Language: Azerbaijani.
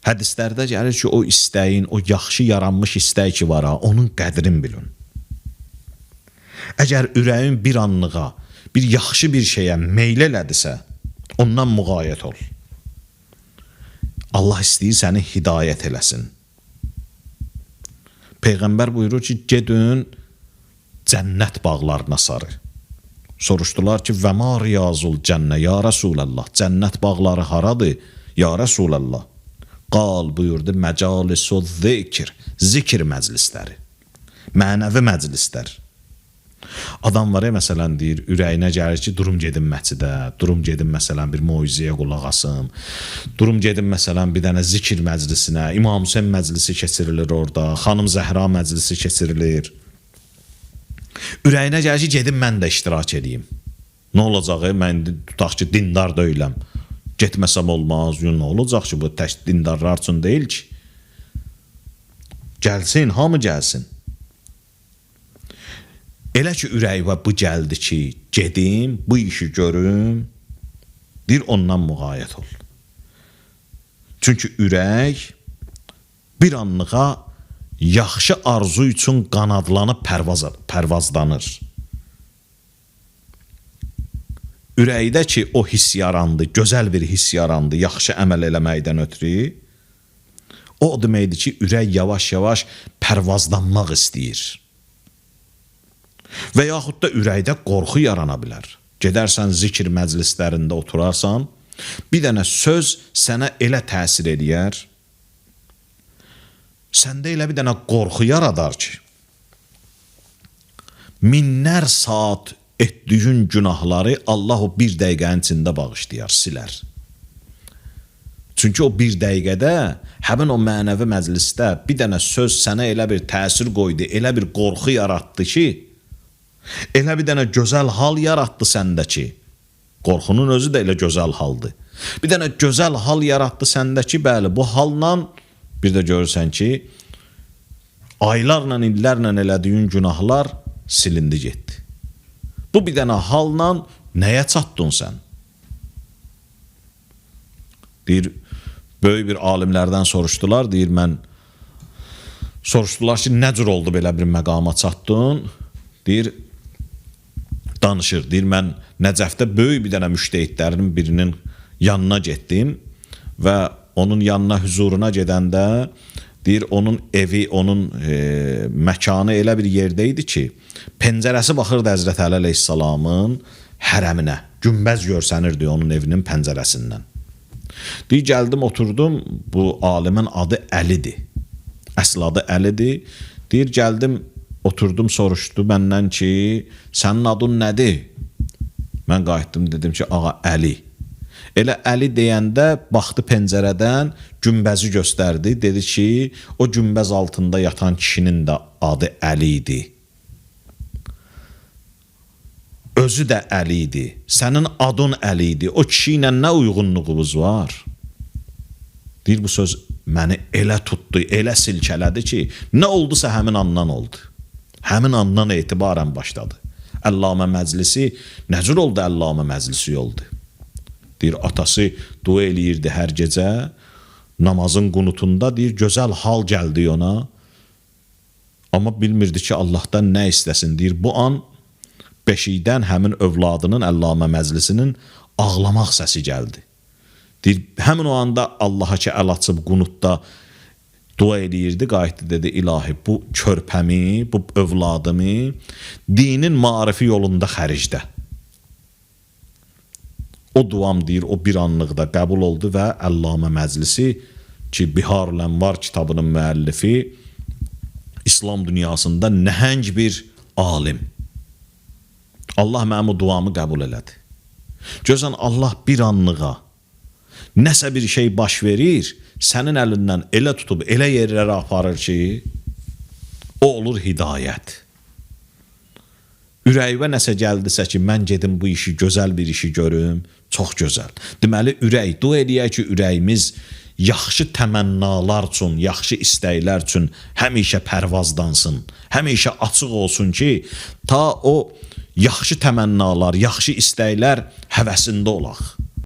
Hədislərdə gəlir ki, o istəyin, o yaxşı yaranmış istək ki var ha, onun qədrini bilin. Əgər ürəyin bir anlığa, bir yaxşı bir şeyə meyl elədisə, ondan müğayət ol. Allah istəyir səni hidayət eləsin. Peyğəmbər buyurur ki, gedin cənnət bağlarına sarı. Soruşdular ki, və ma riyazul cənnə, ya Rasulallah, cənnət bağları haradır, ya Rasulallah? Qal buyurdu, məcalisu zikr, zikr məclisləri, mənəvi məclislər. Adam var ya, məsələn, deyir, ürəyinə gəlir ki, durum gedim məscidə, durum gedim, məsələn, bir moizəyə qulaq asım, durum gedim, məsələn, bir dənə zikr məclisinə, İmam Hüseyn məclisi keçirilir orada, Xanım Zəhra məclisi keçirilir. Ürəyinə gəlir ki, gedim mən də iştirak edeyim. Nə olacaq, mən tutaq ki, dindar deyiləm. Getməsəm olmaz, nə olacaq ki, bu tək dindarlar üçün deyil ki. Gəlsin, hamı gəlsin. Elə ki, ürəyimə bu gəldi ki, gedim, bu işi görüm, deyir, ondan müğayət ol. Çünki ürək bir anlığa yaxşı arzu üçün qanadlanıb pərvazlanır. Ürəkdə ki, o hiss yarandı, gözəl bir hiss yarandı, yaxşı əməl eləməkdən ötürü, o deməkdir ki, ürək yavaş-yavaş pərvazlanmaq istəyir. Və yaxud da ürəkdə qorxu yarana bilər. Gedərsən zikr məclislərində oturarsan, bir dənə söz sənə elə təsir eləyər, səndə elə bir dənə qorxu yaradar ki, minlər saat etdiyin günahları Allah o bir dəqiqənin içində bağışlayar, silər. Çünki o bir dəqiqədə, həmin o mənəvi məclisdə bir dənə söz sənə elə bir təsir qoydu, elə bir qorxu yaratdı ki, elə bir dənə gözəl hal yaratdı səndə ki, qorxunun özü də elə gözəl haldır. Bir dənə gözəl hal yaratdı səndə ki, bəli, bu halla bir də görürsən ki, aylarla, illərlə elədiyin günahlar silindi getdi. Bu bir dənə halla nəyə çatdın sən? Deyir, böyük bir alimlərdən soruşdular, deyir, soruşdular ki, nə cür oldu belə bir məqama çatdın? Deyir, danışır, deyir, mən Nəcəfdə böyük bir dənə müştəhidlərinin birinin yanına getdim və onun yanına, huzuruna gedəndə, deyir, onun evi, onun məkanı elə bir yerdə idi ki, pəncərəsi baxırdı Həzrət Əli əleyhissalamın hərəminə, günbəz görsənirdi onun evinin pəncərəsindən. Deyir, gəldim, oturdum, bu alimin adı Əlidir, əsl adı Əlidir. Deyir, gəldim, oturdum, soruşdu məndən ki, sənin adın nədir? Mən qayıtdım, dedim ki, ağa Əli. Elə Əli deyəndə baxdı pəncərədən, günbəzi göstərdi, dedi ki, o günbəz altında yatan kişinin də adı Əli idi. Özü də Əli idi, sənin adın Əli idi, o kişi ilə nə uyğunluğunuz var? Deyir, bu söz məni elə tutdu, elə silkələdi ki, nə oldusa həmin andan oldu. Həmin andan etibarən başladı. Əllamə məclisi, nə cür oldu Əllamə məclisi oldu? Deyir, atası dua eləyirdi hər gecə, namazın qunutunda, deyir, gözəl hal gəldi ona, amma bilmirdi ki, Allahdan nə istəsin. Deyir, bu an beşikdən həmin övladının, Əllamə məclisinin ağlamaq səsi gəldi. Deyir, həmin o anda Allaha ki, əl açıb qunutda dua eləyirdi, qayıtdı, dedi, ilahi, bu körpəmi, bu övladımı dinin marifi yolunda xəricdə. O duam, deyir, o bir anlıqda qəbul oldu və Əllamə məclisi ki, Bihar-ül Ənvar kitabının müəllifi, İslam dünyasında nəhəng bir alim. Allah mənim o duamı qəbul elədi. Gözən Allah bir anlığa nəsə bir şey baş verir, sənin əlindən elə tutub, elə yerlərə aparır ki, o olur hidayət. Ürəyivə nəsə gəldisə ki, mən gedim bu işi, gözəl bir işi görüm, çox gözəl. Deməli, ürək, dua eləyək ki, ürəyimiz yaxşı təmənnalar üçün, yaxşı istəklər üçün həmişə pərvazdansın, həmişə açıq olsun ki, ta o yaxşı təmənnalar, yaxşı istəklər həvəsində olaq.